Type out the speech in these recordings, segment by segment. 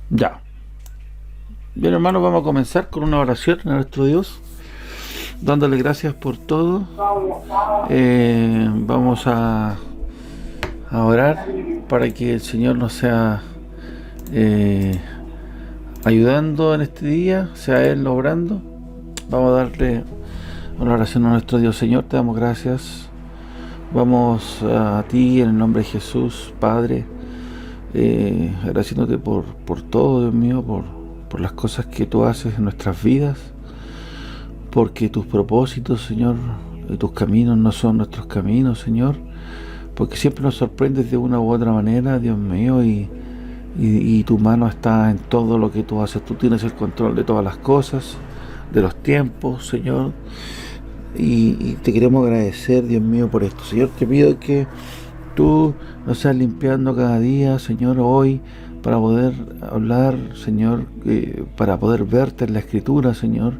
Ya. Bien, hermanos, vamos a comenzar con una oración a nuestro Dios, dándole gracias por todo. Vamos a orar para que el Señor nos sea eh, ayudando en este día, sea Él obrando. Vamos a darle una oración a nuestro Dios. Señor, te damos gracias. Vamos a ti en el nombre de Jesús, Padre, agradeciéndote por todo, Dios mío, por las cosas que tú haces en nuestras vidas, porque tus propósitos, Señor, y tus caminos no son nuestros caminos, Señor, porque siempre nos sorprendes de una u otra manera, Dios mío, y tu mano está en todo lo que tú haces. Tú tienes el control de todas las cosas, de los tiempos, Señor, y te queremos agradecer, Dios mío, por esto. Señor, te pido que tú nos seas limpiando cada día, Señor, hoy, para poder hablar, Señor, para poder verte en la Escritura, Señor,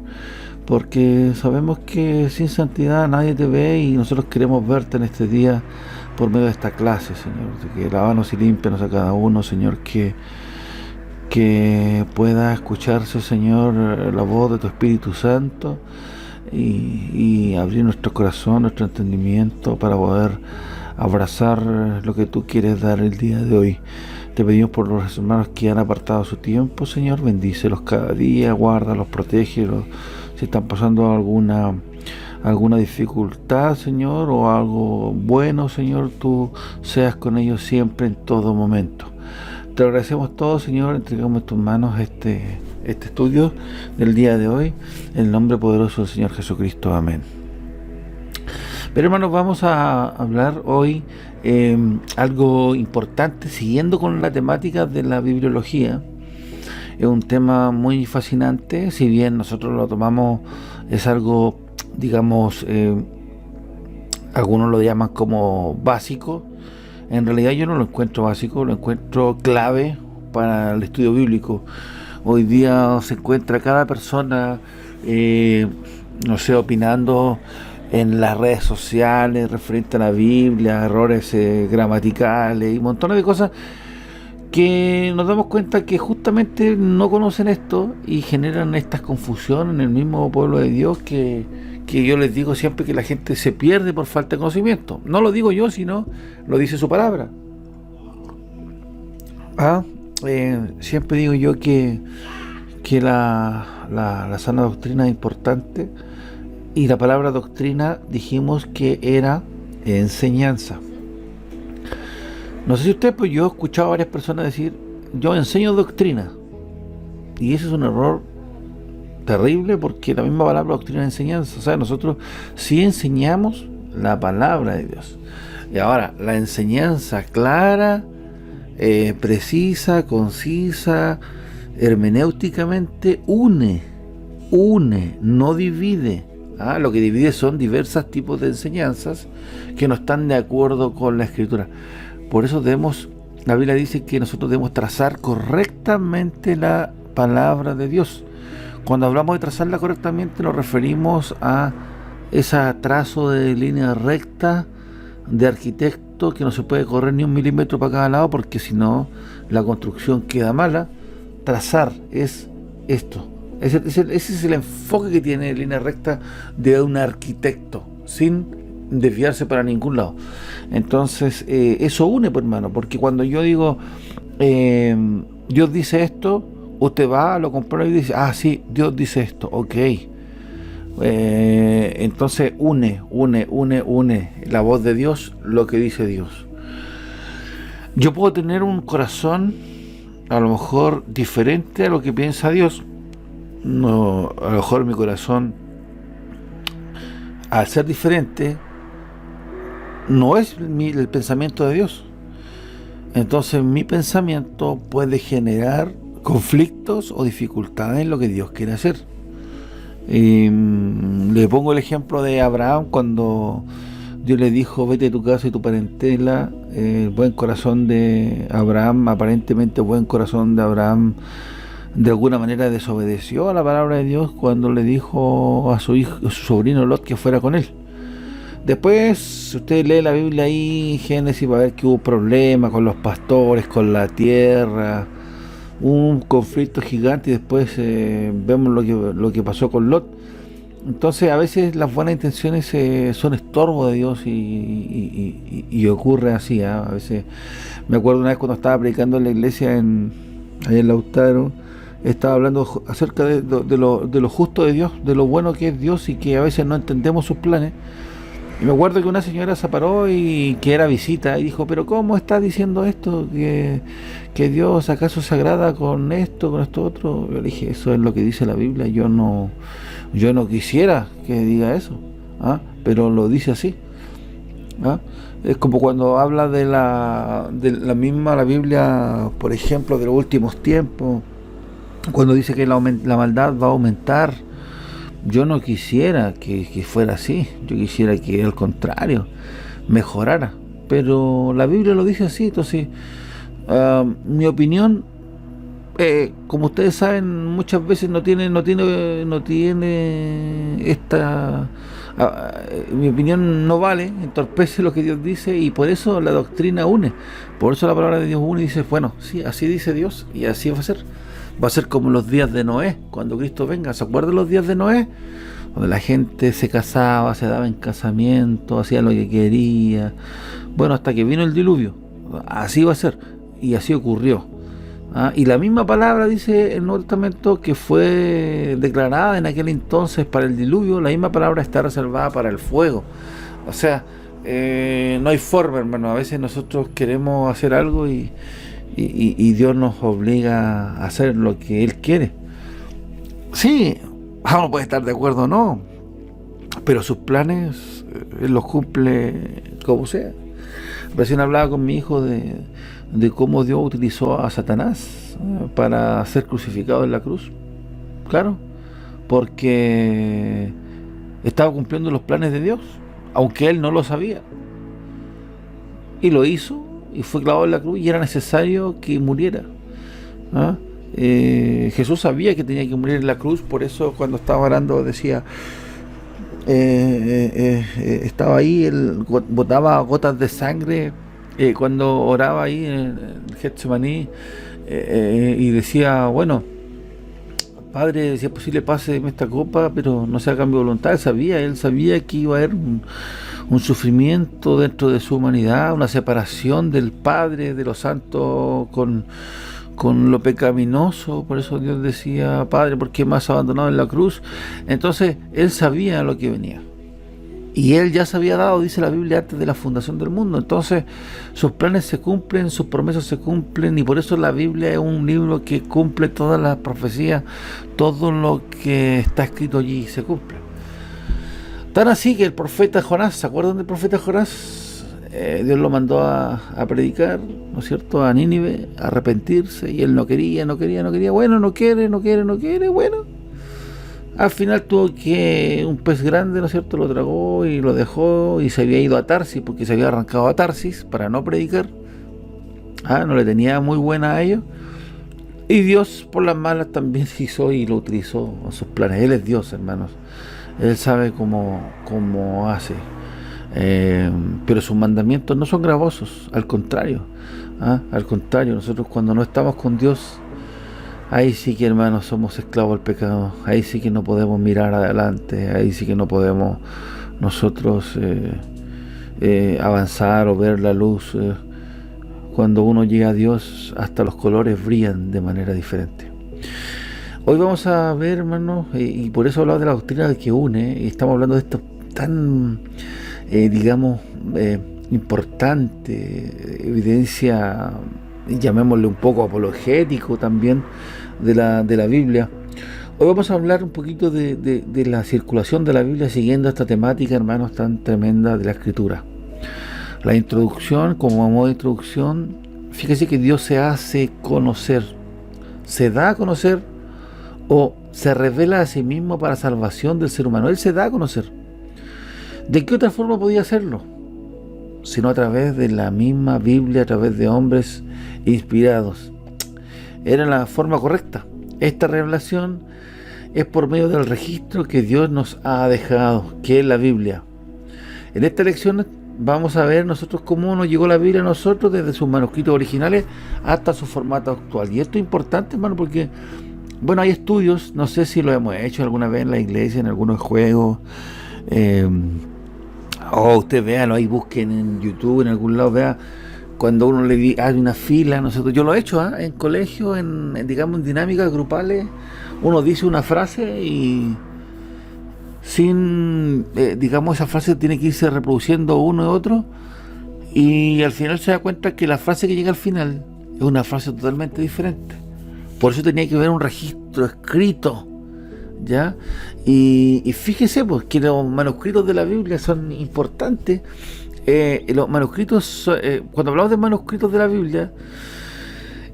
porque sabemos que sin santidad nadie te ve y nosotros queremos verte en este día por medio de esta clase, Señor, que lávanos y límpianos a cada uno, Señor, que pueda escucharse, Señor, la voz de tu Espíritu Santo y abrir nuestro corazón, nuestro entendimiento para poder abrazar lo que tú quieres dar el día de hoy. Te pedimos por los hermanos que han apartado su tiempo, Señor, bendícelos cada día, guárdalos, protégelos. Si están pasando alguna dificultad, Señor, o algo bueno, Señor, tú seas con ellos siempre, en todo momento. Te agradecemos todo, Señor, entregamos en tus manos este estudio del día de hoy, en el nombre poderoso del Señor Jesucristo. Amén. Pero hermanos, vamos a hablar hoy algo importante, siguiendo con la temática de la bibliología. Es un tema muy fascinante, si bien nosotros lo tomamos, es algo, digamos, algunos lo llaman como básico. En realidad yo no lo encuentro básico, lo encuentro clave para el estudio bíblico. Hoy día se encuentra cada persona, no sé, opinando en las redes sociales referente a la Biblia, errores gramaticales y montones de cosas que nos damos cuenta que justamente no conocen esto y generan estas confusiones en el mismo pueblo de Dios que yo les digo siempre que la gente se pierde por falta de conocimiento. No lo digo yo, sino lo dice su palabra. Siempre digo yo que la sana doctrina es importante, y la palabra doctrina dijimos que era enseñanza. No sé si usted, pues yo he escuchado a varias personas decir, yo enseño doctrina, y ese es un error terrible, porque la misma palabra doctrina es enseñanza. O sea, nosotros sí enseñamos la palabra de Dios. Y ahora, la enseñanza clara, precisa, concisa, hermenéuticamente une, no divide. Lo que divide son diversos tipos de enseñanzas que no están de acuerdo con la Escritura. Por eso la Biblia dice que nosotros debemos trazar correctamente la palabra de Dios. Cuando hablamos de trazarla correctamente nos referimos a ese trazo de línea recta de arquitecto que no se puede correr ni un milímetro para cada lado, porque si no la construcción queda mala. Trazar es esto. Ese es el enfoque que tiene línea recta de un arquitecto, sin desviarse para ningún lado. Entonces, eso une, pues, hermano, porque cuando yo digo, Dios dice esto, usted va, lo comprueba y dice, sí, Dios dice esto, ok. Entonces une la voz de Dios, lo que dice Dios. Yo puedo tener un corazón a lo mejor diferente a lo que piensa Dios. No, a lo mejor mi corazón, al ser diferente, no es el pensamiento de Dios. Entonces mi pensamiento puede generar conflictos o dificultades en lo que Dios quiere hacer. Le pongo el ejemplo de Abraham, cuando Dios le dijo, vete de tu casa y tu parentela. El buen corazón de Abraham, aparentemente buen corazón de Abraham, de alguna manera desobedeció a la palabra de Dios cuando le dijo a su sobrino Lot que fuera con él. Después, si usted lee la Biblia ahí, Génesis, va a ver que hubo problemas con los pastores, con la tierra, un conflicto gigante y después vemos lo que pasó con Lot. Entonces a veces las buenas intenciones son estorbo de Dios y ocurre así, ¿ah? A veces me acuerdo una vez cuando estaba predicando en la iglesia allá en Lautaro, estaba hablando acerca de lo justo de Dios, de lo bueno que es Dios y que a veces no entendemos sus planes. Y me acuerdo que una señora se paró y que era visita y dijo, pero ¿cómo está diciendo esto? Que Dios acaso se agrada con esto otro. Yo le dije, eso es lo que dice la Biblia, yo no quisiera que diga eso, ¿ah? Pero lo dice así, ¿ah? Es como cuando habla de la misma la Biblia, por ejemplo, de los últimos tiempos, cuando dice que la maldad va a aumentar. Yo no quisiera que fuera así, yo quisiera que al contrario mejorara, pero la Biblia lo dice así. Entonces mi opinión, como ustedes saben, muchas veces no tiene esta mi opinión no vale, entorpece lo que Dios dice, y por eso la doctrina une, por eso la palabra de Dios une y dice, bueno, sí, así dice Dios y así va a ser. Va a ser como los días de Noé, cuando Cristo venga. ¿Se acuerdan los días de Noé? Donde la gente se casaba, se daba en casamiento, hacía lo que quería. Bueno, hasta que vino el diluvio. Así va a ser. Y así ocurrió. ¿Ah? Y la misma palabra dice el Nuevo Testamento que fue declarada en aquel entonces para el diluvio. La misma palabra está reservada para el fuego. O sea, no hay forma, hermano. A veces nosotros queremos hacer algo y Dios nos obliga a hacer lo que Él quiere. Sí, uno puede estar de acuerdo o no, pero sus planes Él los cumple como sea. Recién hablaba con mi hijo de cómo Dios utilizó a Satanás para ser crucificado en la cruz. Claro, porque estaba cumpliendo los planes de Dios, aunque Él no lo sabía. Y lo hizo, y fue clavado en la cruz, y era necesario que muriera, ¿ah? Jesús sabía que tenía que morir en la cruz, por eso cuando estaba orando decía, estaba ahí, él botaba gotas de sangre cuando oraba ahí en Getsemaní, y decía, bueno, Padre, si es posible páseme esta copa, pero no se haga mi voluntad. Él sabía que iba a haber un sufrimiento dentro de su humanidad, una separación del Padre, de los santos con lo pecaminoso. Por eso Dios decía, Padre, ¿por qué me has abandonado en la cruz? Entonces Él sabía lo que venía, y Él ya se había dado, dice la Biblia, antes de la fundación del mundo. Entonces sus planes se cumplen, sus promesas se cumplen, y por eso la Biblia es un libro que cumple todas las profecías. Todo lo que está escrito allí se cumple. Tan así que el profeta Jonás, ¿se acuerdan del profeta Jonás? Dios lo mandó a predicar, ¿no es cierto?, a Nínive, a arrepentirse, y él no quería, bueno, no quiere, bueno. Al final tuvo que un pez grande, ¿no es cierto?, lo tragó y lo dejó, y se había ido a Tarsis, porque se había arrancado a Tarsis para no predicar. No le tenía muy buena a ellos. Y Dios por las malas también hizo y lo utilizó en sus planes. Él es Dios, hermanos. Él sabe cómo hace. Pero sus mandamientos no son gravosos, al contrario. Al contrario, nosotros cuando no estamos con Dios, ahí sí que, hermanos, somos esclavos del pecado. Ahí sí que no podemos mirar adelante. Ahí sí que no podemos nosotros avanzar o ver la luz. Cuando uno llega a Dios, hasta los colores brillan de manera diferente. Hoy vamos a ver, hermanos, y por eso hablamos de la doctrina que une, y estamos hablando de esto tan, importante, evidencia, llamémosle un poco apologético también, de la Biblia. Hoy vamos a hablar un poquito de la circulación de la Biblia siguiendo esta temática, hermanos, tan tremenda de la Escritura. La introducción, como modo de introducción, fíjese que Dios se hace conocer, se da a conocer o se revela a sí mismo para salvación del ser humano. Él se da a conocer. ¿De qué otra forma podía hacerlo? Sino a través de la misma Biblia, a través de hombres inspirados. Era la forma correcta. Esta revelación es por medio del registro que Dios nos ha dejado, que es la Biblia. En esta lección vamos a ver nosotros cómo nos llegó la Biblia a nosotros desde sus manuscritos originales hasta su formato actual. Y esto es importante, hermano, porque, bueno, hay estudios, no sé si lo hemos hecho alguna vez en la iglesia, en algunos juegos, o usted véalo ahí, busquen en YouTube, en algún lado, vea, cuando uno hay una fila, nosotros, yo lo he hecho, en colegio, digamos, en dinámicas grupales, uno dice una frase y digamos, esa frase tiene que irse reproduciendo uno y otro, y al final se da cuenta que la frase que llega al final es una frase totalmente diferente. Por eso tenía que haber un registro escrito, ¿ya? Y fíjese, pues, que los manuscritos de la Biblia son importantes. Los manuscritos, cuando hablamos de manuscritos de la Biblia,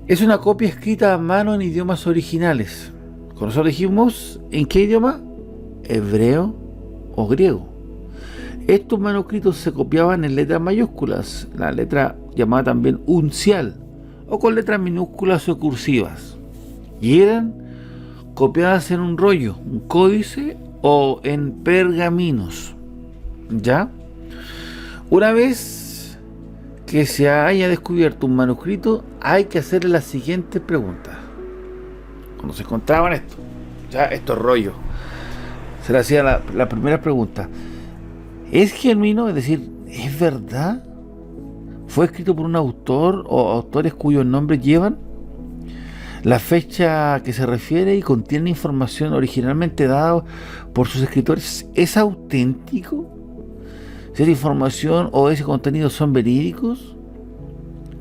es una copia escrita a mano en idiomas originales. Cuando nosotros dijimos, ¿en qué idioma? Hebreo o griego. Estos manuscritos se copiaban en letras mayúsculas, la letra llamada también uncial, o con letras minúsculas o cursivas, y eran copiadas en un rollo, un códice o en pergaminos, ¿ya? Una vez que se haya descubierto un manuscrito, hay que hacerle las siguientes preguntas. Cuando se encontraban estos rollos, se le hacía la primera pregunta: ¿es genuino? Es decir, ¿es verdad? ¿Fue escrito por un autor o autores cuyos nombres llevan la fecha que se refiere y contiene información originalmente dada por sus escritores? ¿Es auténtico? ¿Si esa información o ese contenido son verídicos?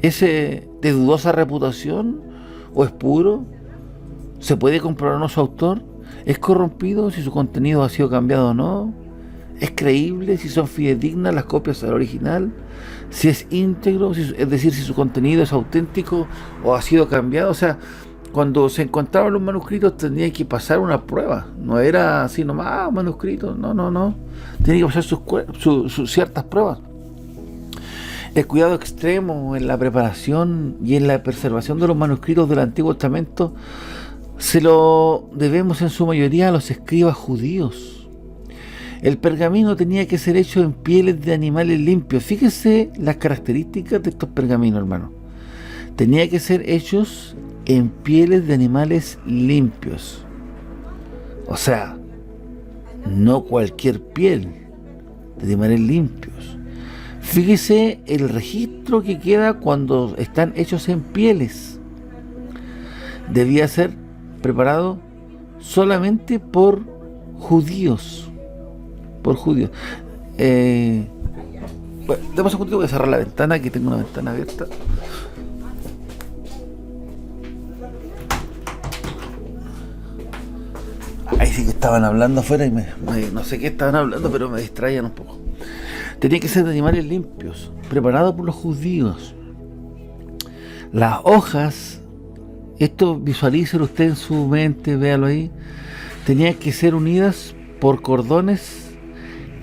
¿Es de dudosa reputación o es puro? ¿Se puede comprobar o no su autor? ¿Es corrompido si su contenido ha sido cambiado o no? ¿Es creíble si son fidedignas las copias del original? ¿Si es íntegro? Es decir, si su contenido es auténtico o ha sido cambiado. O sea, cuando se encontraban los manuscritos tenía que pasar una prueba. No era así nomás, manuscritos. No. Tenía que pasar sus ciertas pruebas. El cuidado extremo en la preparación y en la preservación de los manuscritos del Antiguo Testamento se lo debemos en su mayoría a los escribas judíos. El pergamino tenía que ser hecho en pieles de animales limpios. Fíjese las características de estos pergaminos, hermano. Tenía que ser hechos en pieles de animales limpios. O sea, no cualquier piel, de animales limpios. Fíjese el registro que queda cuando están hechos en pieles. Debía ser preparado solamente por judíos. Bueno, demos un segundito, voy a cerrar la ventana, que tengo una ventana abierta. Ahí sí que estaban hablando afuera y no sé qué estaban hablando, pero me distraían un poco. Tenía que ser de animales limpios, preparados por los judíos. Las hojas, esto visualícelo usted en su mente, véalo ahí, tenían que ser unidas por cordones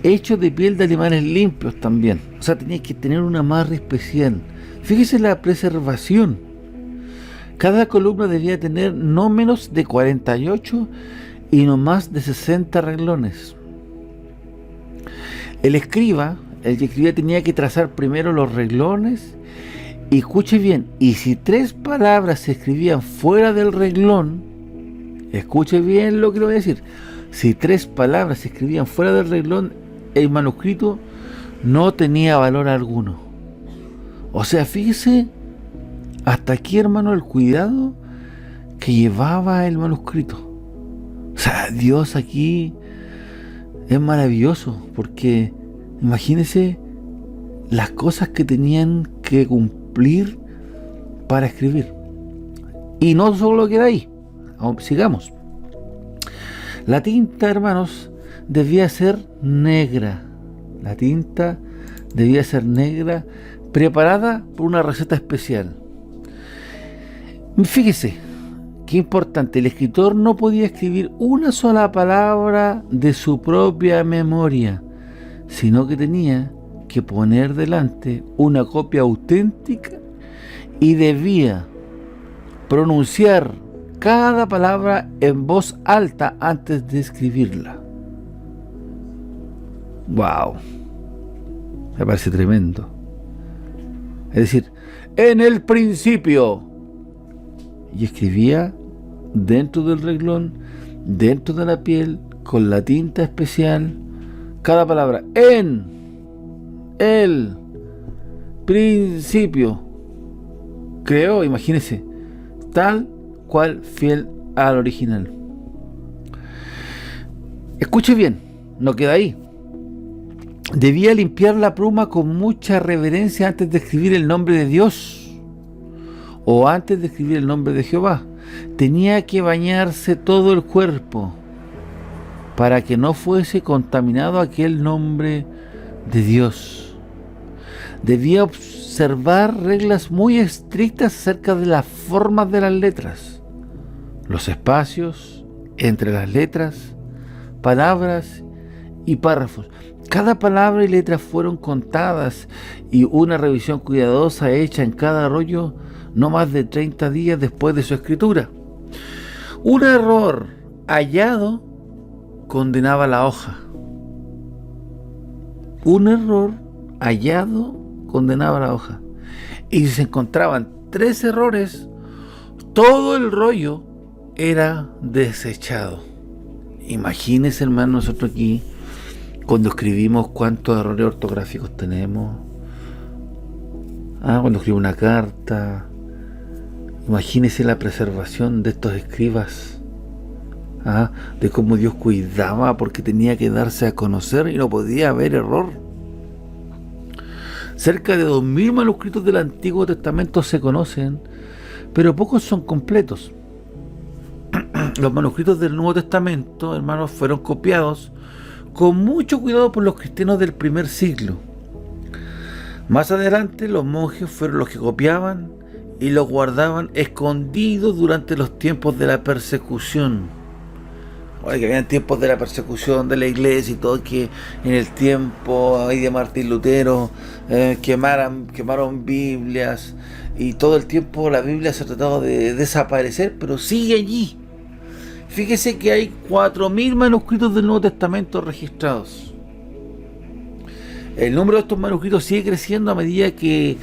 hechos de piel de animales limpios también. O sea, tenía que tener un amarre especial. Fíjese la preservación. Cada columna debía tener no menos de 48 y no más de 60 renglones. El escriba, el que escribía, tenía que trazar primero los renglones. Y escuche bien, y si 3 palabras se escribían fuera del renglón, escuche bien lo que le voy a decir, si 3 palabras se escribían fuera del renglón, el manuscrito no tenía valor alguno. O sea, fíjese hasta aquí, hermano, el cuidado que llevaba el manuscrito. O sea, Dios aquí es maravilloso, porque imagínese las cosas que tenían que cumplir para escribir. Y no solo queda ahí, sigamos. La tinta, hermanos, debía ser negra. La tinta debía ser negra, preparada por una receta especial. Fíjese, qué importante, el escritor no podía escribir una sola palabra de su propia memoria, sino que tenía que poner delante una copia auténtica y debía pronunciar cada palabra en voz alta antes de escribirla. ¡Wow! Me parece tremendo. Es decir, en el principio. Y escribía dentro del reglón, dentro de la piel, con la tinta especial, cada palabra. En el principio. Creó, imagínese, tal cual, fiel al original. Escuche bien, no queda ahí. Debía limpiar la pluma con mucha reverencia antes de escribir el nombre de Dios o antes de escribir el nombre de Jehová. Tenía que bañarse todo el cuerpo para que no fuese contaminado aquel nombre de Dios. Debía observar reglas muy estrictas acerca de las formas de las letras, los espacios entre las letras, palabras y párrafos. Cada palabra y letra fueron contadas y una revisión cuidadosa hecha en cada rollo no más de 30 días después de su escritura. Un error hallado condenaba la hoja. Un error hallado condenaba la hoja. Y si se encontraban 3 errores, todo el rollo era desechado. Imagínense, hermano, nosotros aquí, cuando escribimos, cuántos errores ortográficos tenemos. Cuando escribo una carta. Imagínense la preservación de estos escribas. De cómo Dios cuidaba, porque tenía que darse a conocer y no podía haber error. Cerca de 2000 manuscritos del Antiguo Testamento se conocen, pero pocos son completos. Los manuscritos del Nuevo Testamento, hermanos, fueron copiados con mucho cuidado por los cristianos del primer siglo. Más adelante, los monjes fueron los que copiaban y los guardaban escondidos durante los tiempos de la persecución. Que habían tiempos de la persecución de la iglesia y todo, que en el tiempo ahí de Martín Lutero quemaron Biblias, y todo el tiempo la Biblia se ha tratado de desaparecer, pero sigue allí. Fíjese que hay 4000 manuscritos del Nuevo Testamento registrados. El número de estos manuscritos sigue creciendo a medida que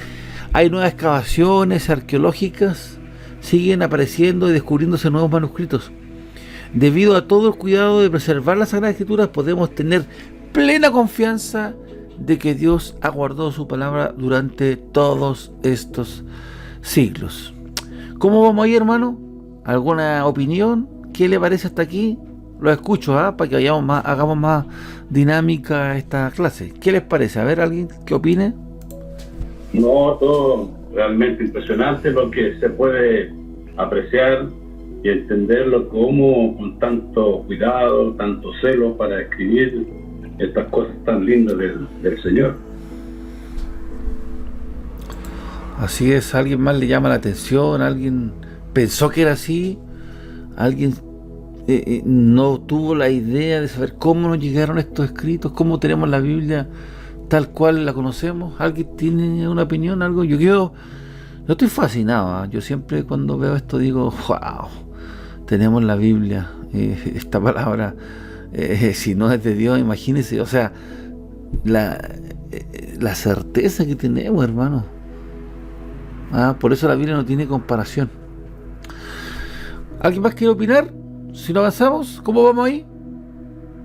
hay nuevas excavaciones arqueológicas, siguen apareciendo y descubriéndose nuevos manuscritos. Debido a todo el cuidado de preservar las Sagradas Escrituras, podemos tener plena confianza de que Dios ha guardado su palabra durante todos estos siglos. ¿Cómo vamos ahí, hermano? ¿Alguna opinión? ¿Qué le parece hasta aquí? Lo escucho, para que hagamos más dinámica esta clase. ¿Qué les parece? A ver, ¿alguien que opine? No, todo realmente impresionante lo que se puede apreciar y entenderlo como con tanto cuidado, tanto celo para escribir estas cosas tan lindas del Señor. Así es. ¿Alguien más le llama la atención? ¿Alguien pensó que era así? ¿Alguien no tuvo la idea de saber cómo nos llegaron estos escritos? ¿Cómo tenemos la Biblia tal cual la conocemos? ¿Alguien tiene una opinión? ¿Algo? Yo estoy fascinado. Yo siempre cuando veo esto digo, wow, tenemos la Biblia. Esta palabra, si no es de Dios, imagínense, o sea, la certeza que tenemos, hermano. Por eso la Biblia no tiene comparación. ¿Alguien más quiere opinar? Si no avanzamos, ¿cómo vamos ahí?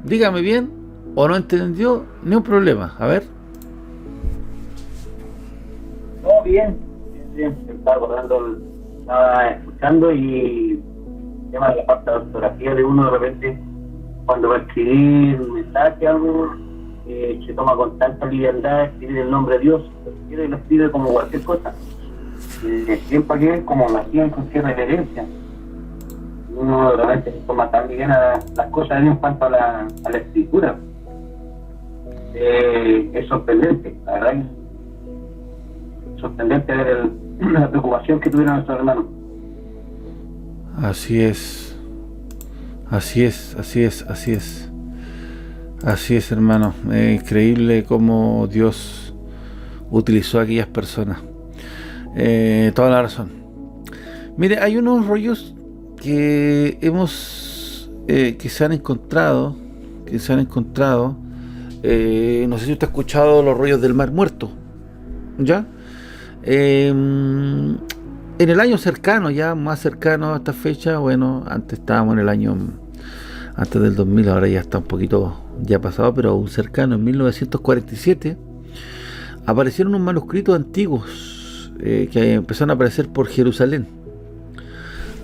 Dígame bien, o no entendió, ni un problema. A ver. No, bien. Estaba acordando, estaba escuchando y el tema de la parte de ortografía de uno de repente, cuando va a escribir un mensaje, algo, se toma con tanta liviandad escribir el nombre de Dios, lo escribe como cualquier cosa. Siempre que como lo hacían con cierta reverencia. Uno realmente se toma tan bien las cosas en cuanto a la escritura. Es sorprendente, la verdad. Es sorprendente ver la preocupación que tuvieron nuestros hermanos. Así es. Así es, hermano. Es increíble cómo Dios utilizó a aquellas personas. Toda la razón. Mire, hay unos rollos que se han encontrado no sé si usted ha escuchado los rollos del Mar Muerto, ¿ya? En el año cercano, ya más cercano a esta fecha, bueno, antes estábamos en el año, antes del 2000, ahora ya está un poquito ya pasado, pero aún cercano, en 1947, aparecieron unos manuscritos antiguos que empezaron a aparecer por Jerusalén.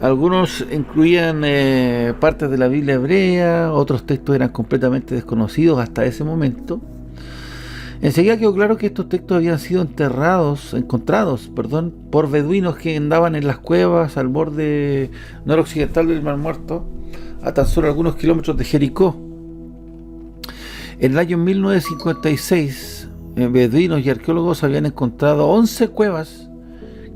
Algunos incluían partes de la Biblia hebrea, otros textos eran completamente desconocidos hasta ese momento. Enseguida quedó claro que estos textos habían sido encontrados por beduinos que andaban en las cuevas al borde noroccidental del Mar Muerto, a tan solo algunos kilómetros de Jericó. En el año 1956, beduinos y arqueólogos habían encontrado 11 cuevas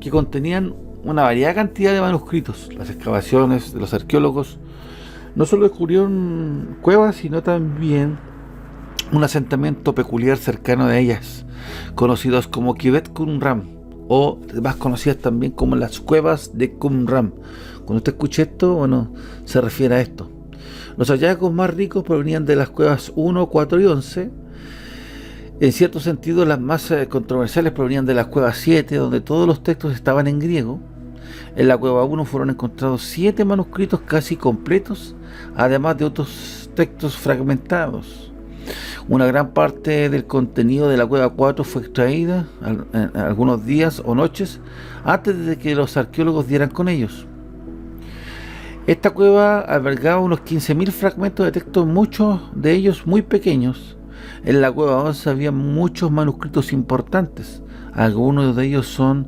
que contenían una variada cantidad de manuscritos. Las excavaciones de los arqueólogos no solo descubrieron cuevas, sino también un asentamiento peculiar cercano de ellas, conocidos como Kibbutz Qumran, o más conocidas también como las cuevas de Qumran. Cuando usted escuche esto, bueno, se refiere a esto. Los hallazgos más ricos provenían de las cuevas 1, 4 y 11. En cierto sentido, las más controversiales provenían de las cuevas 7, donde todos los textos estaban en griego. En la cueva 1 fueron encontrados 7 manuscritos casi completos, además de otros textos fragmentados. Una gran parte del contenido de la cueva 4 fue extraída algunos días o noches antes de que los arqueólogos dieran con ellos. Esta cueva albergaba unos 15.000 fragmentos de texto, muchos de ellos muy pequeños. En la cueva 11 había muchos manuscritos importantes. Algunos de ellos son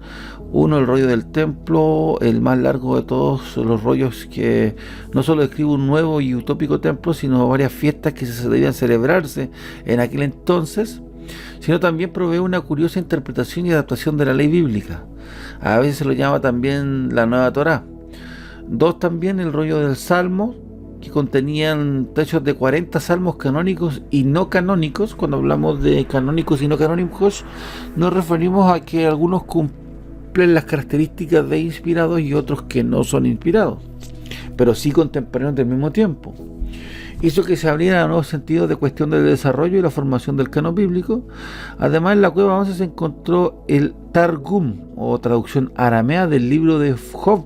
el rollo del templo, el más largo de todos los rollos, que no solo describe un nuevo y utópico templo, sino varias fiestas que se debían celebrarse en aquel entonces, sino también provee una curiosa interpretación y adaptación de la ley bíblica. A veces se lo llama también la Nueva Torá. 2, también el rollo del Salmo, que contenían trechos de 40 salmos canónicos y no canónicos. Cuando hablamos de canónicos y no canónicos, nos referimos a que algunos cumplen las características de inspirados y otros que no son inspirados, pero sí contemporáneos del mismo tiempo. Hizo que se abrieran nuevos sentidos de cuestión del desarrollo y la formación del canon bíblico. Además, en la cueva 11 se encontró el Targum, o traducción aramea del libro de Job,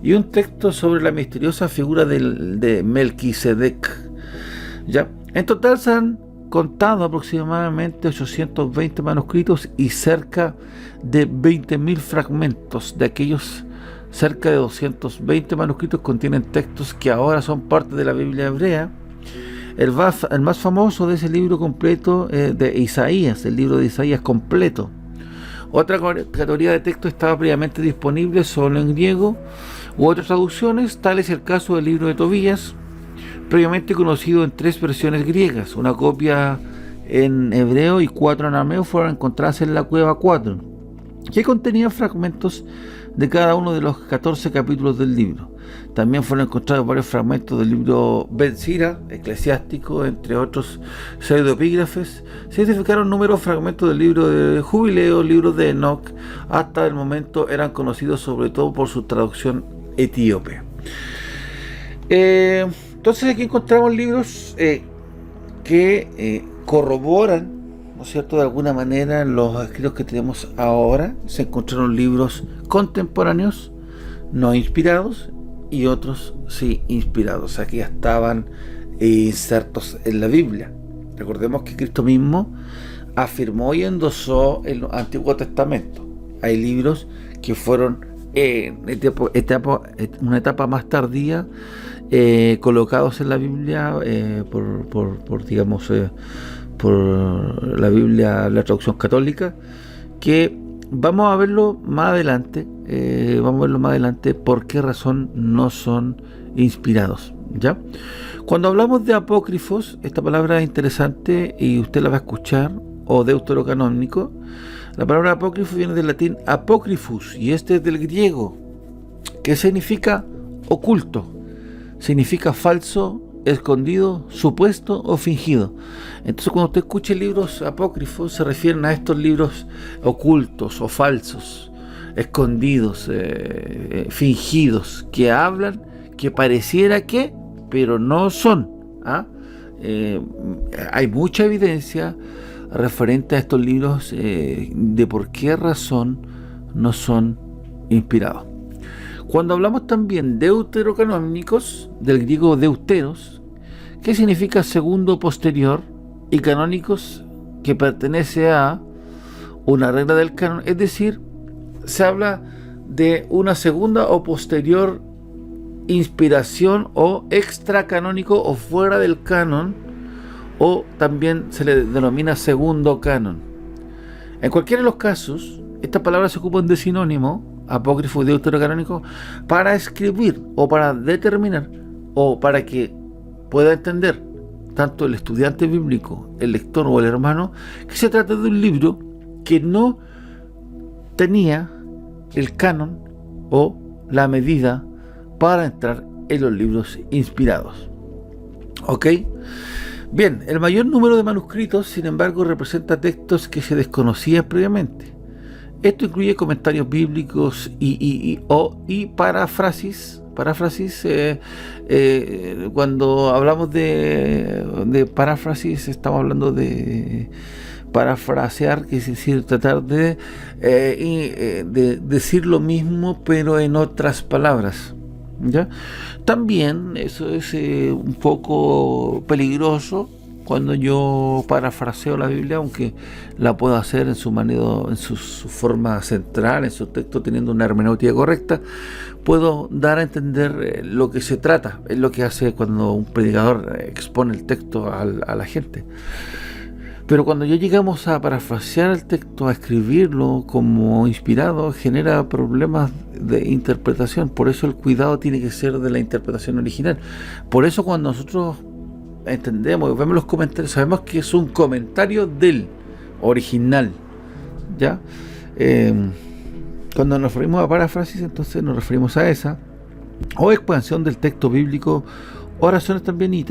y un texto sobre la misteriosa figura de Melquisedec. ¿Ya? En total se han contado aproximadamente 820 manuscritos y cerca de 20.000 fragmentos. De aquellos, cerca de 220 manuscritos contienen textos que ahora son parte de la Biblia hebrea. El más famoso de ese libro completo de Isaías, el libro de Isaías completo. Otra categoría de texto estaba previamente disponible solo en griego u otras traducciones. Tal es el caso del libro de Tobías, previamente conocido en 3 versiones griegas. Una copia en hebreo y 4 en arameo fueron encontradas en la cueva 4, que contenía fragmentos de cada uno de los 14 capítulos del libro. También fueron encontrados varios fragmentos del libro Ben Sira, eclesiástico, entre otros pseudoepígrafes. Se identificaron numerosos fragmentos del libro de Jubileo, libro de Enoch. Hasta el momento eran conocidos sobre todo por su traducción etíope. Entonces aquí encontramos libros que corroboran, ¿no es cierto?, de alguna manera los escritos que tenemos ahora. Se encontraron libros contemporáneos no inspirados y otros sí inspirados, o sea, que ya estaban insertos en la Biblia. Recordemos que Cristo mismo afirmó y endosó el Antiguo Testamento. Hay libros que fueron en una etapa más tardía colocados en la Biblia por la Biblia, la traducción católica, que vamos a verlo más adelante. Por qué razón no son inspirados, ¿ya? Cuando hablamos de apócrifos, esta palabra es interesante y usted la va a escuchar, o deuterocanónico. La palabra apócrifo viene del latín apócrifus, y este es del griego, que significa oculto, significa falso, escondido, supuesto o fingido. Entonces, cuando usted escuche libros apócrifos, se refieren a estos libros ocultos o falsos, escondidos, fingidos, que hablan, que pareciera que, pero no son. hay mucha evidencia referente a estos libros de por qué razón no son inspirados. Cuando hablamos también de deuterocanónicos, del griego deuteros, que significa segundo, posterior, y canónicos, que pertenece a una regla del canon, es decir, se habla de una segunda o posterior inspiración o extracanónico o fuera del canon, o también se le denomina segundo canon. En cualquiera de los casos, estas palabras se ocupan de sinónimo, apócrifo y deuterocanónico, para escribir o para determinar o para que pueda entender tanto el estudiante bíblico, el lector o el hermano, que se trata de un libro que no tenía el canon o la medida para entrar en los libros inspirados. ¿Ok? Bien, el mayor número de manuscritos, sin embargo, representa textos que se desconocían previamente. Esto incluye comentarios bíblicos y paráfrasis. Cuando hablamos de paráfrasis, estamos hablando de parafrasear, que es decir, tratar de decir lo mismo pero en otras palabras, ¿ya? También eso es un poco peligroso cuando yo parafraseo la Biblia, aunque la puedo hacer en su manera, en su forma central, en su texto, teniendo una hermenéutica correcta, puedo dar a entender lo que se trata. Es lo que hace cuando un predicador expone el texto a la gente. Pero cuando ya llegamos a parafrasear el texto, a escribirlo como inspirado, genera problemas de interpretación. Por eso el cuidado tiene que ser de la interpretación original. Por eso cuando nosotros entendemos, vemos los comentarios, sabemos que es un comentario del original, ¿ya? Cuando nos referimos a paráfrasis, entonces nos referimos a esa, o expansión del texto bíblico, oraciones también y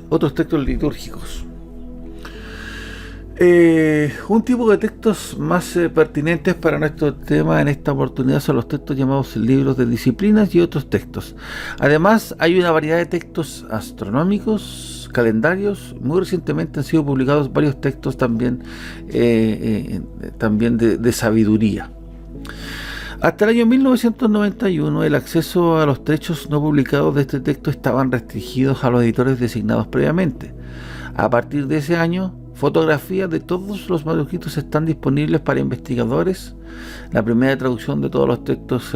otros textos litúrgicos. Un tipo de textos más pertinentes para nuestro tema en esta oportunidad son los textos llamados libros de disciplinas y otros textos. Además, hay una variedad de textos astronómicos, calendarios. Muy recientemente han sido publicados varios textos también, también de sabiduría. Hasta el año 1991, el acceso a los trechos no publicados de este texto estaban restringidos a los editores designados previamente. A partir de ese año, fotografías de todos los manuscritos están disponibles para investigadores. La primera traducción de todos los textos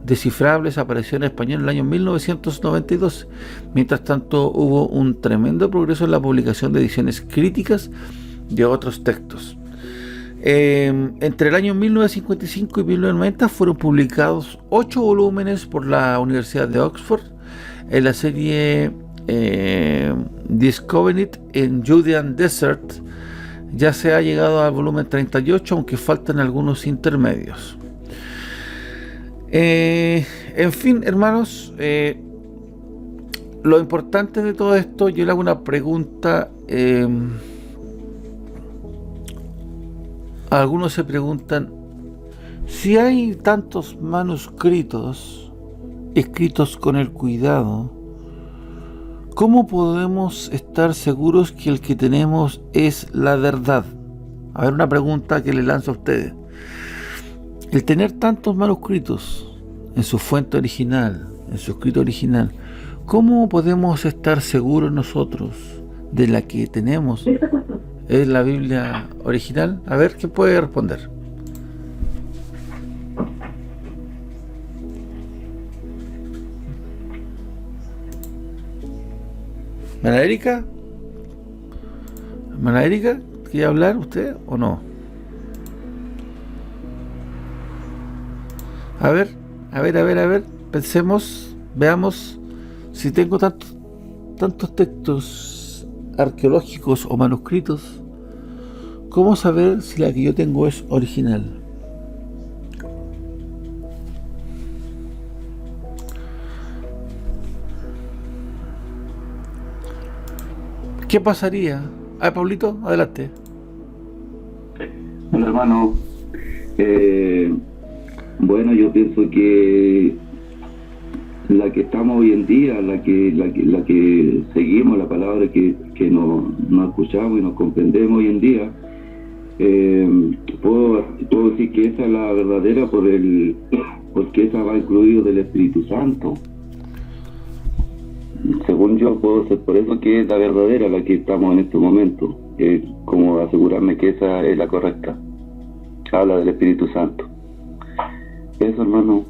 descifrables apareció en español en el año 1992. Mientras tanto, hubo un tremendo progreso en la publicación de ediciones críticas de otros textos. Entre el año 1955 y 1990 fueron publicados 8 volúmenes por la Universidad de Oxford en la serie Discovered in Judean Desert. Ya se ha llegado al volumen 38, aunque faltan algunos intermedios. En fin, hermanos, lo importante de todo esto, yo le hago una pregunta. Algunos se preguntan, si hay tantos manuscritos escritos con el cuidado, ¿cómo podemos estar seguros que el que tenemos es la verdad? A ver, una pregunta que le lanzo a ustedes. El tener tantos manuscritos en su fuente original, en su escrito original, ¿cómo podemos estar seguros nosotros de la que tenemos es la Biblia original? A ver, ¿quién puede responder? ¿Hermana Erika? ¿Hermana Erika? ¿Quiere hablar usted o no? A ver, pensemos, veamos si tengo tantos textos arqueológicos o manuscritos, ¿cómo saber si la que yo tengo es original? ¿Qué pasaría? Pablito, adelante. Bueno, hermano, bueno, yo pienso que la que estamos hoy en día, la que seguimos, la palabra que nos escuchamos y nos comprendemos hoy en día, puedo decir que esa es la verdadera porque esa va incluido del Espíritu Santo. Según yo, puedo ser por eso que es la verdadera, la que estamos en este momento. Como asegurarme que esa es la correcta. Habla del Espíritu Santo. Eso, hermano.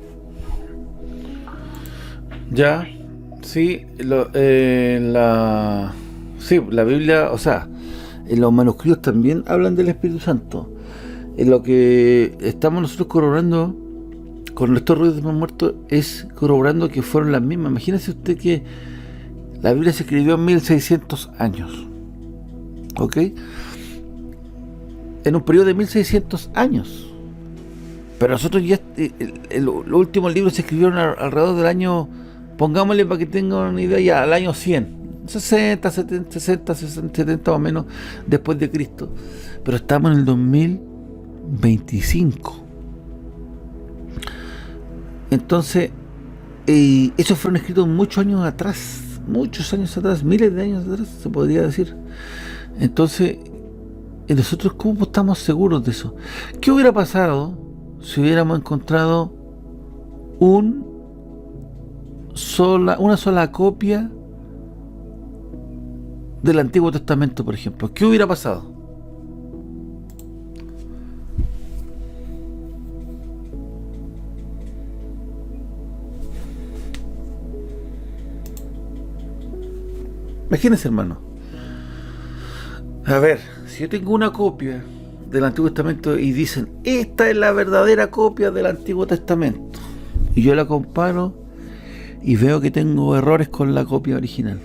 Ya, sí, la Biblia, o sea, en los manuscritos también hablan del Espíritu Santo. En lo que estamos nosotros corroborando con estos ruidos de los muertos es corroborando que fueron las mismas. Imagínese usted que la Biblia se escribió en 1600 años, ¿ok? En un periodo de 1600 años. Pero nosotros ya, los últimos libros se escribieron alrededor del año, pongámosle para que tengan una idea, ya al año 100, 60, 70, 60, 60, 70 o menos después de Cristo. Pero estamos en el 2025. Entonces, esos fueron escritos muchos años atrás, miles de años atrás, se podría decir. Entonces, nosotros, ¿cómo estamos seguros de eso? ¿Qué hubiera pasado si hubiéramos encontrado una sola copia del Antiguo Testamento, por ejemplo? ¿Qué hubiera pasado? Imagínense, hermano. A ver, si yo tengo una copia del Antiguo Testamento y dicen, esta es la verdadera copia del Antiguo Testamento, y yo la comparo y veo que tengo errores con la copia original,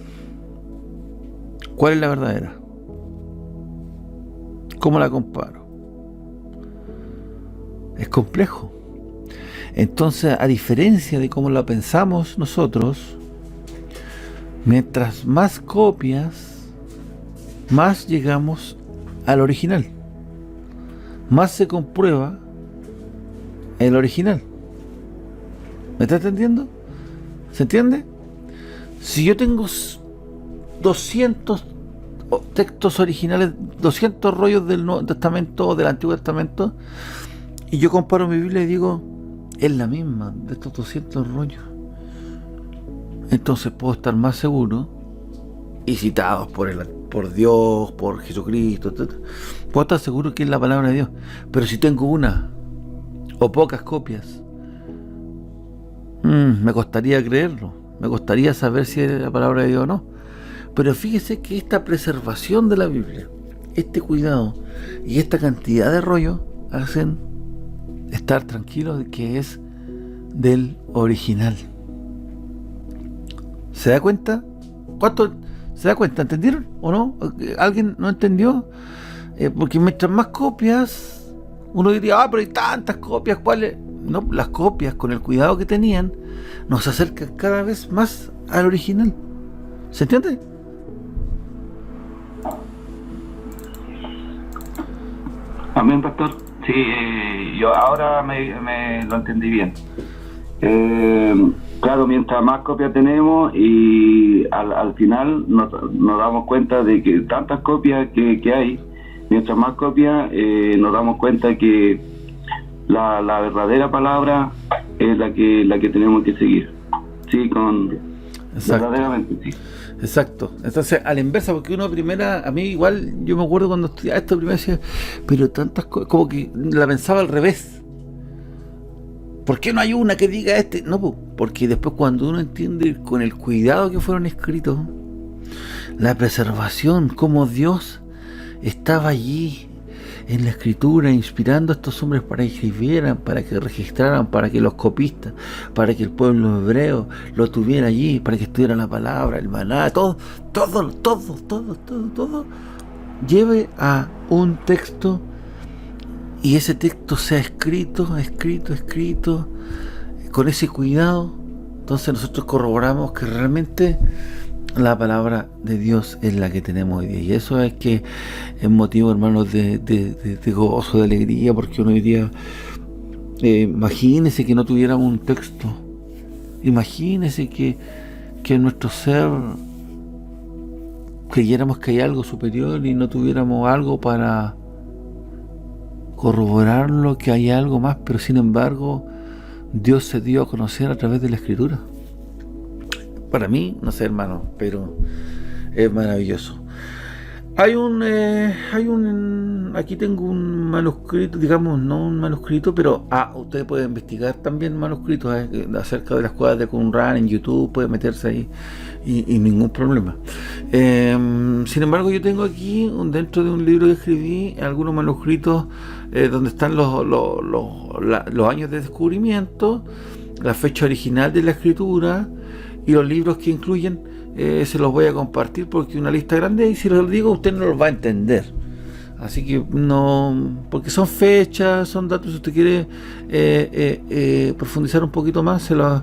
¿cuál es la verdadera? ¿Cómo la comparo? Es complejo. Entonces, a diferencia de cómo la pensamos nosotros, mientras más copias, más llegamos al original, más se comprueba el original. ¿Me está entendiendo? ¿Se entiende? Si yo tengo 200 textos originales, 200 rollos del Nuevo Testamento o del Antiguo Testamento, y yo comparo mi Biblia y digo, es la misma de estos 200 rollos, entonces puedo estar más seguro, y citados por Dios, por Jesucristo, etc., puedo estar seguro que es la palabra de Dios. Pero si tengo una o pocas copias, me costaría creerlo, me costaría saber si es la palabra de Dios o no. Pero fíjese que esta preservación de la Biblia, este cuidado y esta cantidad de rollos hacen estar tranquilos de que es del original. ¿Se da cuenta? ¿Cuánto se da cuenta? ¿Entendieron o no? ¿Alguien no entendió? Porque mientras más copias, uno diría, pero hay tantas copias, ¿cuáles? No, las copias, con el cuidado que tenían, nos acercan cada vez más al original. ¿Se entiende? Amén, pastor. Sí, yo ahora me lo entendí bien. Claro, mientras más copias tenemos y al final nos damos cuenta de que tantas copias que hay, mientras más copias nos damos cuenta que la verdadera palabra es la que tenemos que seguir. Sí, exacto. Verdaderamente, sí. Exacto. Entonces, a la inversa, porque uno primera, a mí igual, yo me acuerdo cuando estudiaba esto primero decía, pero tantas cosas, como que la pensaba al revés. ¿Por qué no hay una que diga este? No, porque después cuando uno entiende con el cuidado que fueron escritos, la preservación, cómo Dios estaba allí en la escritura inspirando a estos hombres para que escribieran, para que registraran, para que los copistas, para que el pueblo hebreo lo tuviera allí, para que estudiara la palabra, el maná, todo lleve a un texto, y ese texto sea escrito con ese cuidado. Entonces nosotros corroboramos que realmente la palabra de Dios es la que tenemos hoy día, y eso es que es motivo, hermanos, de gozo, de alegría, porque uno hoy día, imagínense que no tuviéramos un texto Imagínese que en nuestro ser creyéramos que hay algo superior y no tuviéramos algo para corroborarlo, que hay algo más, pero sin embargo Dios se dio a conocer a través de la Escritura. Para mí, no sé, hermano, pero es maravilloso. Aquí tengo un manuscrito, digamos, no un manuscrito, pero usted puede investigar también manuscritos acerca de las cuevas de Qumran en YouTube, puede meterse ahí y ningún problema. Sin embargo, yo tengo aquí, dentro de un libro que escribí, algunos manuscritos donde están los años de descubrimiento, la fecha original de la escritura y los libros que incluyen. Se los voy a compartir porque es una lista grande y si los digo usted no los va a entender, así que no, porque son fechas, son datos. Si usted quiere profundizar un poquito más, se las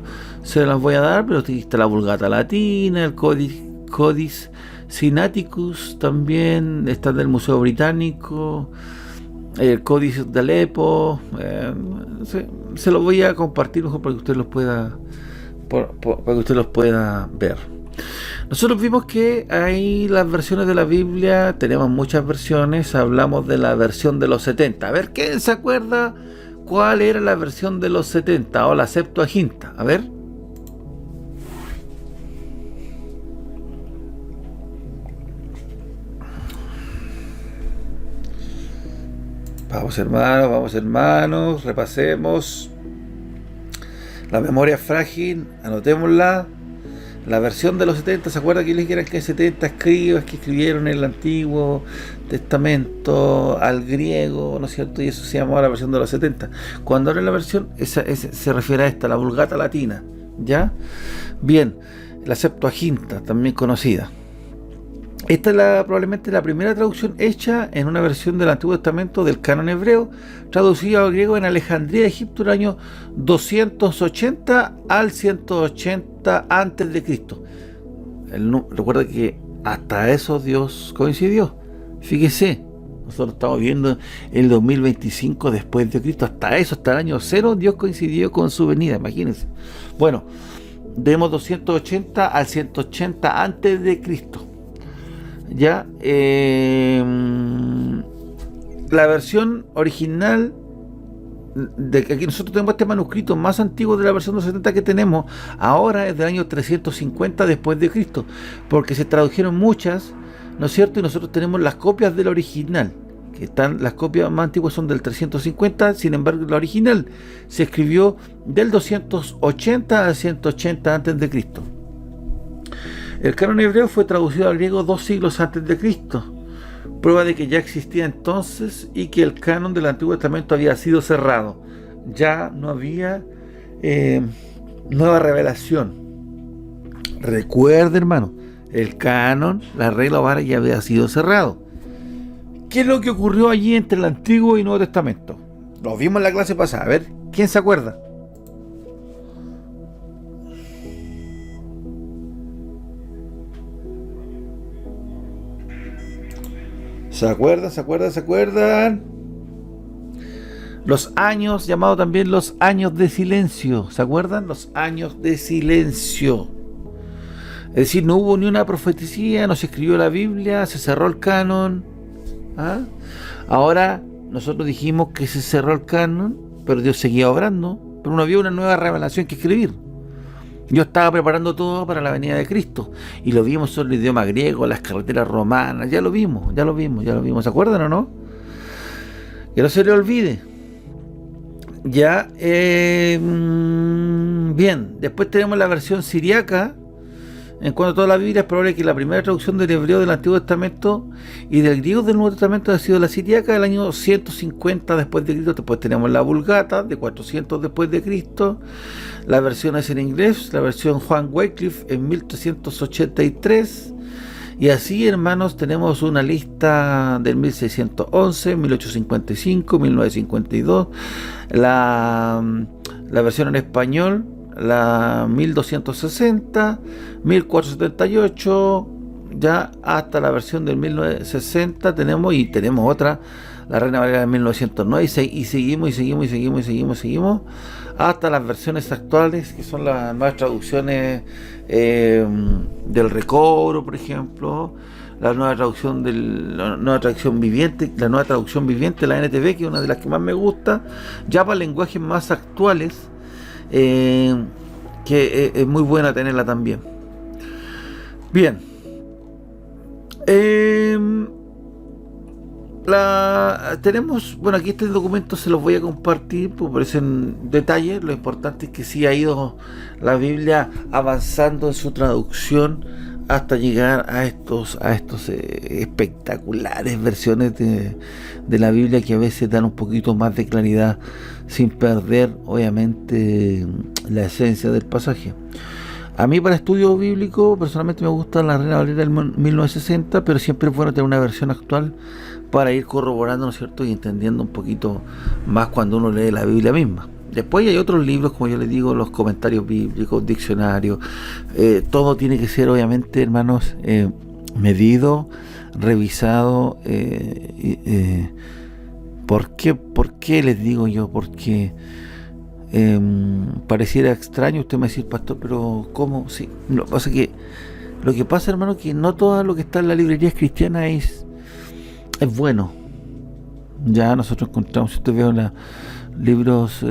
voy a dar, pero está la Vulgata Latina, el Codis Sinaiticus, también está del Museo Británico, el Códice de Alepo. Se los voy a compartir mejor para que usted los pueda ver. Nosotros vimos que hay las versiones de la Biblia, tenemos muchas versiones, hablamos de la versión de los 70. A ver, ¿quién se acuerda cuál era la versión de los 70 o la Septuaginta? A ver. Vamos hermanos, repasemos. La memoria es frágil, anotémosla. La versión de los 70, ¿se acuerda que les dijeron que 70 escribas que escribieron el Antiguo Testamento al griego, ¿no es cierto? Y eso se llamaba la versión de los 70. Cuando habla la versión, se refiere a esta, la Vulgata Latina, ¿ya? Bien, la Septuaginta, también conocida. Esta es probablemente la primera traducción hecha en una versión del Antiguo Testamento del canon hebreo, traducida al griego en Alejandría, Egipto, el año 280 al 180 antes de Cristo. Recuerda que hasta eso Dios coincidió. Fíjese, nosotros estamos viendo el 2025 después de Cristo, hasta el año 0 Dios coincidió con su venida, imagínense. Bueno, vemos 280 al 180 antes de Cristo. Ya, la versión original de que aquí nosotros tenemos este manuscrito más antiguo de la versión de los 70 que tenemos ahora es del año 350 después de Cristo, porque se tradujeron muchas, ¿no es cierto? Y nosotros tenemos las copias del original, que están, las copias más antiguas son del 350, sin embargo la original se escribió del 280 al 180 antes de Cristo. El canon hebreo fue traducido al griego 2 siglos antes de Cristo, prueba de que ya existía entonces y que el canon del Antiguo Testamento había sido cerrado. Ya no había nueva revelación. Recuerde, hermano, el canon, la regla vara ya había sido cerrado. ¿Qué es lo que ocurrió allí entre el Antiguo y Nuevo Testamento? Lo vimos en la clase pasada. A ver, ¿quién se acuerda? ¿Se acuerdan? Los años, llamados también los años de silencio. ¿Se acuerdan? Los años de silencio. Es decir, no hubo ni una profecía, no se escribió la Biblia, se cerró el canon. Ahora, nosotros dijimos que se cerró el canon, pero Dios seguía obrando, pero no había una nueva revelación que escribir. Yo estaba preparando todo para la venida de Cristo y lo vimos sobre el idioma griego, las carreteras romanas, ya lo vimos. ¿Se acuerdan o no? Que no se le olvide. Ya, bien, después tenemos la versión siriaca. En cuanto a toda la Biblia, es probable que la primera traducción del hebreo del Antiguo Testamento y del griego del Nuevo Testamento ha sido la siriaca del año 150 después de Cristo. Después tenemos la Vulgata de 400 después de Cristo. La versión es en inglés, la versión Juan Wycliffe en 1383. Y así, hermanos, tenemos una lista del 1611, 1855, 1952. La versión en español, la 1260, 1478, ya hasta la versión del 1960 tenemos otra, la Reina Valera de 1909, y seguimos, hasta las versiones actuales, que son las nuevas traducciones del Recobro, por ejemplo, la nueva traducción viviente, la NTV, que es una de las que más me gusta, ya para lenguajes más actuales, que es muy buena tenerla también. Bien. Tenemos, bueno, aquí este documento se los voy a compartir, pues por eso en detalle. Lo importante es que sí ha ido la Biblia avanzando en su traducción hasta llegar a estos espectaculares versiones de la Biblia, que a veces dan un poquito más de claridad sin perder obviamente la esencia del pasaje. A mí, para estudio bíblico, personalmente me gusta la Reina Valera del 1960, pero siempre es bueno tener una versión actual para ir corroborando, ¿no es cierto?, y entendiendo un poquito más cuando uno lee la Biblia misma. Después hay otros libros, como yo les digo, los comentarios bíblicos, diccionarios, todo tiene que ser, obviamente, hermanos, medido, revisado. ¿Por qué les digo yo? Porque pareciera extraño, usted me dice, pastor, pero ¿cómo? Sí, lo que pasa, hermano, que no todo lo que está en la librería cristiana es bueno. Ya nosotros encontramos, si usted ve libros,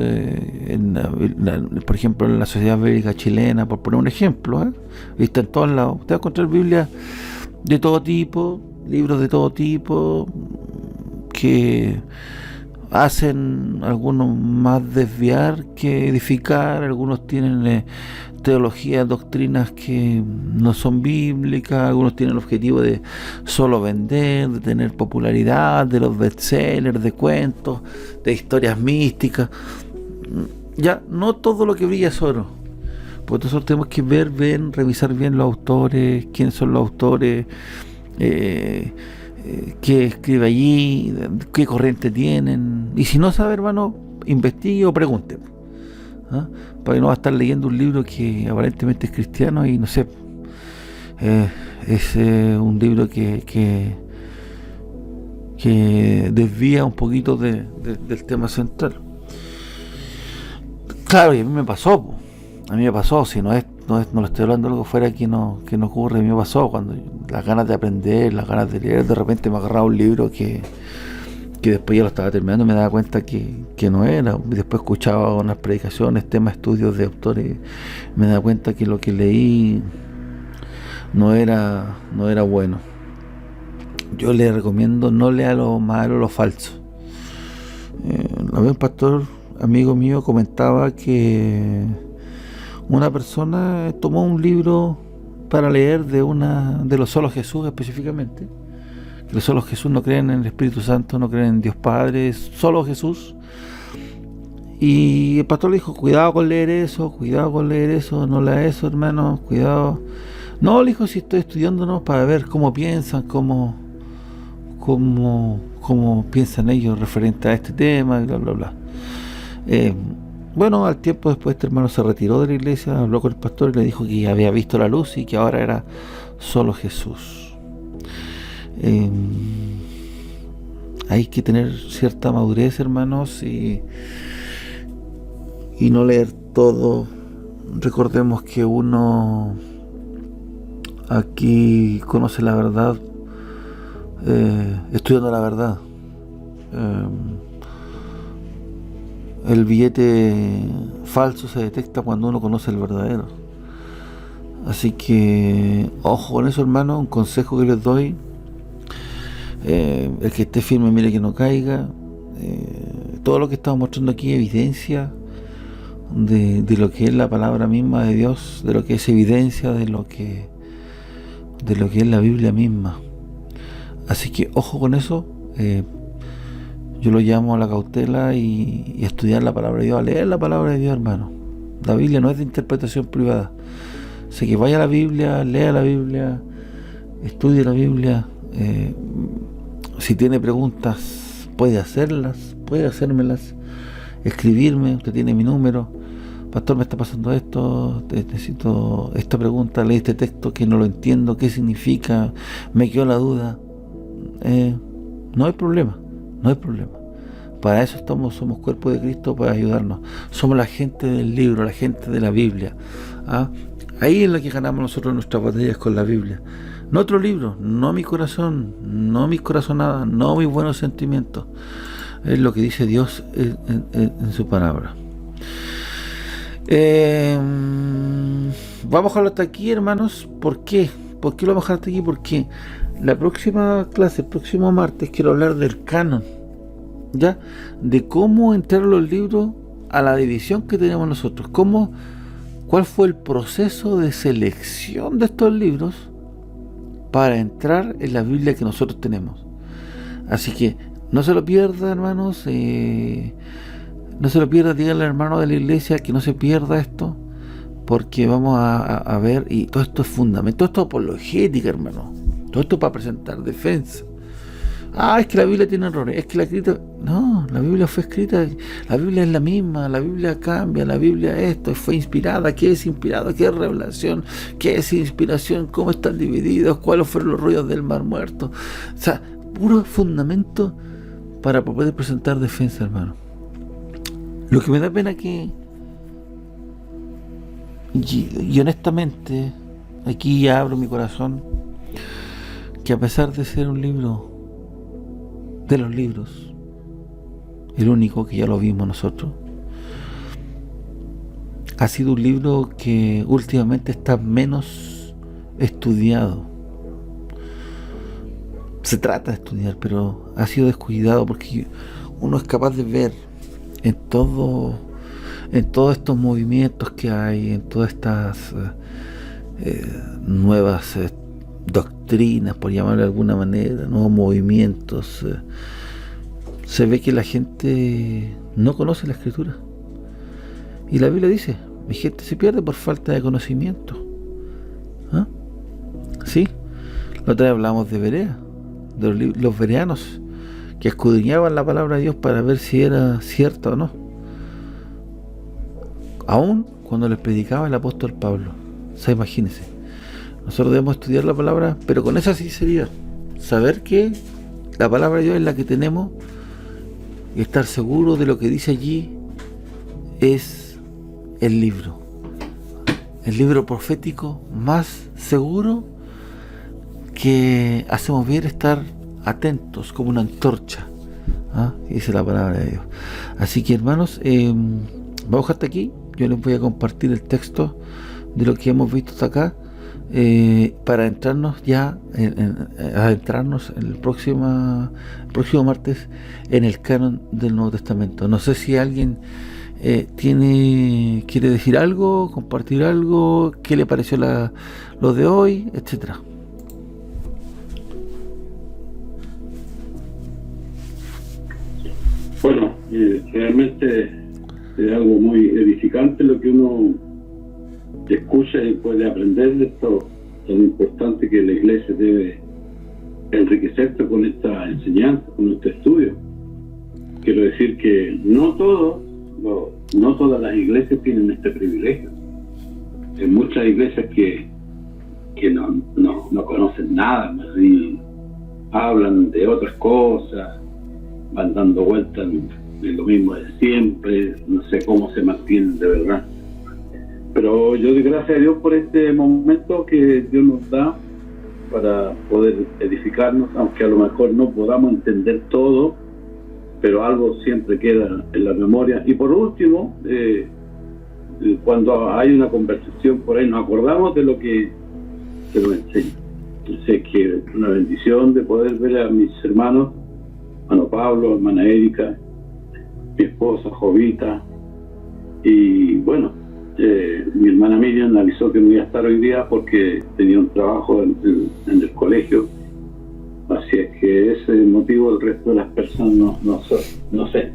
por ejemplo, en la Sociedad Bíblica Chilena, por poner un ejemplo, está en todos lados. Usted va a encontrar Biblias de todo tipo, libros de todo tipo, que hacen algunos más desviar que edificar, algunos tienen teologías, doctrinas que no son bíblicas, algunos tienen el objetivo de solo vender, de tener popularidad, de los bestsellers, de cuentos, de historias místicas. Ya, no todo lo que brilla es oro. Por eso tenemos que revisar bien los autores, quiénes son los autores, qué escribe allí, qué corriente tienen. Y si no sabe, hermano, investigue o pregunte, para que no va a estar leyendo un libro que aparentemente es cristiano y no sé, es un libro que desvía un poquito del tema central. Claro, y a mí me pasó, si no lo estoy hablando de algo fuera que no ocurre. A mí me pasó cuando las ganas de aprender, las ganas de leer, de repente me agarraba un libro que después ya lo estaba terminando y me daba cuenta que no era. Después escuchaba unas predicaciones, temas, estudios de autores, me daba cuenta que lo que leí no era bueno. Yo le recomiendo, no lea lo malo, lo falso. Una vez un pastor amigo mío comentaba que una persona tomó un libro para leer de los solos Jesús específicamente. Los solos Jesús no creen en el Espíritu Santo, no creen en Dios Padre, solo Jesús. Y el pastor le dijo, cuidado con leer eso, no lea eso, hermano, cuidado. No, le dijo, si estoy estudiándonos para ver cómo piensan, cómo piensan ellos referente a este tema, bla, bla, bla. Bueno, al tiempo después este hermano se retiró de la iglesia, habló con el pastor y le dijo que había visto la luz y que ahora era solo Jesús. Hay que tener cierta madurez, hermanos, y no leer todo. Recordemos que uno aquí conoce la verdad estudiando la verdad. El billete falso se detecta cuando uno conoce el verdadero. Así que ojo con eso, hermano. Un consejo que les doy: el que esté firme mire que no caiga. Todo lo que estamos mostrando aquí es evidencia de lo que es la palabra misma de Dios, de lo que es evidencia de lo que es la Biblia misma. Así que ojo con eso. Yo lo llamo a la cautela y estudiar la palabra de Dios, a leer la palabra de Dios, hermano. La Biblia no es de interpretación privada. Así que vaya a la Biblia, lea la Biblia, estudie la Biblia. Si tiene preguntas, puede hacérmelas, escribirme. Usted tiene mi número. Pastor, me está pasando esto, necesito esta pregunta, leí este texto que no lo entiendo, qué significa, me quedó la duda. No hay problema. no hay problema. Para eso somos cuerpo de Cristo, para ayudarnos. Somos la gente del libro, la gente de la Biblia. ¿Ah? Ahí es lo que ganamos nosotros nuestras batallas con la Biblia. No otro libro, no mi corazón, no mis corazonadas, no mis buenos sentimientos. Es lo que dice Dios en su palabra. Vamos a dejarlo hasta aquí, hermanos. ¿Por qué? ¿Por qué lo vamos a dejar hasta aquí? Porque la próxima clase, el próximo martes, quiero hablar del canon, ¿ya? De cómo entrar los libros a la división que tenemos nosotros. ¿Cuál fue el proceso de selección de estos libros para entrar en la Biblia que nosotros tenemos? Así que no se lo pierda, hermanos. No se lo pierda, díganle al hermano de la iglesia que no se pierda esto, porque vamos a ver, y todo esto es fundamental, todo esto es apologética, hermano. Todo esto para presentar defensa. Es que la Biblia tiene errores, es que la escrita... No, la Biblia fue escrita, la Biblia es la misma, la Biblia cambia, la Biblia fue inspirada. ¿Qué es inspirado? ¿Qué es revelación? ¿Qué es inspiración? ¿Cómo están divididos? ¿Cuáles fueron los rollos del Mar Muerto? O sea, puro fundamento para poder presentar defensa, hermano. Lo que me da pena y honestamente, aquí ya abro mi corazón, que a pesar de ser un libro de los libros, el único que ya lo vimos nosotros, ha sido un libro que últimamente está menos estudiado. Se trata de estudiar, pero ha sido descuidado, porque uno es capaz de ver en todos estos movimientos que hay, en todas estas nuevas doctrinas, por llamarlo de alguna manera, nuevos movimientos, se ve que la gente no conoce la Escritura. Y la Biblia dice, mi gente se pierde por falta de conocimiento. ¿Ah? Sí, la otra vez hablamos de Berea, de los bereanos, que escudriñaban la palabra de Dios para ver si era cierta o no, aún cuando les predicaba el apóstol Pablo. O sea, imagínense, nosotros debemos estudiar la palabra, pero con esa sinceridad, saber que la palabra de Dios es la que tenemos y estar seguro de lo que dice allí es el libro profético más seguro, que hacemos bien estar atentos como una antorcha, dice la palabra de Dios. Así que, hermanos, vamos hasta aquí. Yo les voy a compartir el texto de lo que hemos visto hasta acá, para entrarnos ya adentrarnos en el próximo martes en el canon del Nuevo Testamento. No sé si alguien quiere decir algo, compartir algo, qué le pareció lo de hoy, etcétera. Bueno, realmente es algo muy edificante lo que uno escucha y puede aprender de esto tan importante, que la iglesia debe enriquecerse con esta enseñanza, con este estudio. Quiero decir que no todas las iglesias tienen este privilegio. Hay muchas iglesias que no conocen nada, y hablan de otras cosas, van dando vueltas en lo mismo de siempre, no sé cómo se mantienen de verdad. Pero yo doy gracias a Dios por este momento que Dios nos da para poder edificarnos, aunque a lo mejor no podamos entender todo, pero algo siempre queda en la memoria. Y por último, cuando hay una conversación por ahí, nos acordamos de lo que nos enseña. Sé que es una bendición de poder ver a mis hermanos, hermano Pablo, hermana Erika, mi esposa Jovita, y bueno, mi hermana Miriam avisó que no iba a estar hoy día porque tenía un trabajo en el colegio, así es que ese es el motivo. El resto de las personas no sé.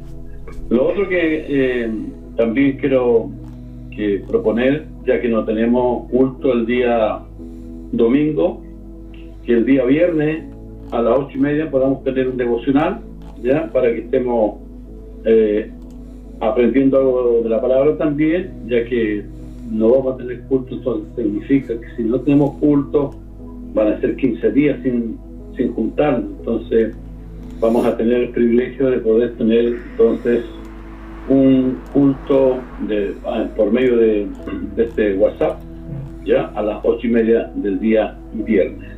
Lo otro que también quiero proponer, ya que no tenemos culto el día domingo, que el día viernes a las 8:30 podamos tener un devocional, ya, para que estemos aprendiendo algo de la palabra también, ya que no vamos a tener culto. Entonces significa que si no tenemos culto van a ser 15 días sin juntarnos. Entonces, vamos a tener el privilegio de poder tener entonces un culto por medio de este WhatsApp, ya a las 8:30 del día viernes.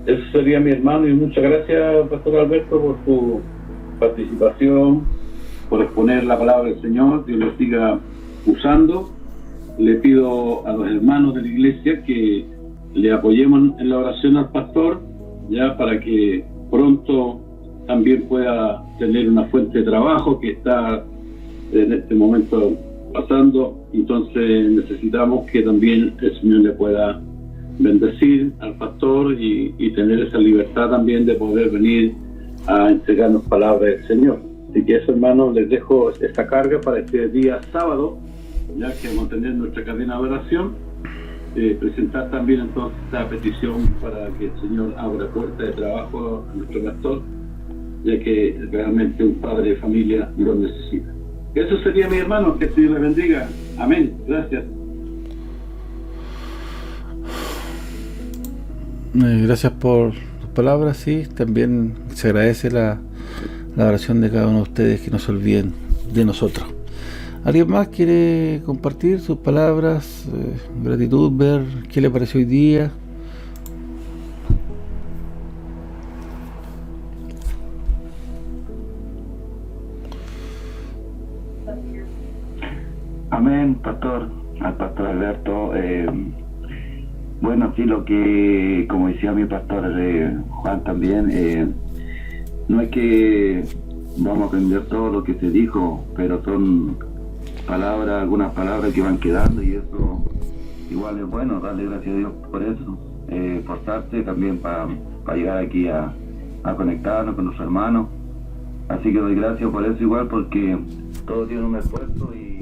Eso sería, mi hermano, y muchas gracias, Pastor Alberto, por tu participación, por exponer la palabra del Señor. Dios le siga usando. Le pido a los hermanos de la iglesia que le apoyemos en la oración al pastor, ya para que pronto también pueda tener una fuente de trabajo que está en este momento pasando. Entonces necesitamos que también el Señor le pueda bendecir al pastor y tener esa libertad también de poder venir a entregarnos palabras del Señor. Así que eso, hermanos, les dejo esta carga para este día sábado, ya que vamos a tener nuestra cadena de oración. Presentar también entonces esta petición para que el Señor abra puertas de trabajo a nuestro pastor, ya que realmente un padre de familia lo necesita. Eso sería, mi hermano, que el Señor le bendiga. Amén. Gracias. Gracias por tus palabras, sí. También se agradece la oración de cada uno de ustedes, que no se olviden de nosotros. ¿Alguien más quiere compartir sus palabras? Gratitud, ver qué le pareció hoy día. Amén, pastor, al pastor Alberto. Bueno, sí, lo que, como decía mi pastor Juan también, no es que vamos a aprender todo lo que se dijo, pero son palabras, algunas palabras que van quedando, y eso igual es bueno, darle gracias a Dios por eso, esforzarse también para llegar aquí a conectarnos con los hermanos. Así que doy gracias por eso igual, porque todo tiene un esfuerzo y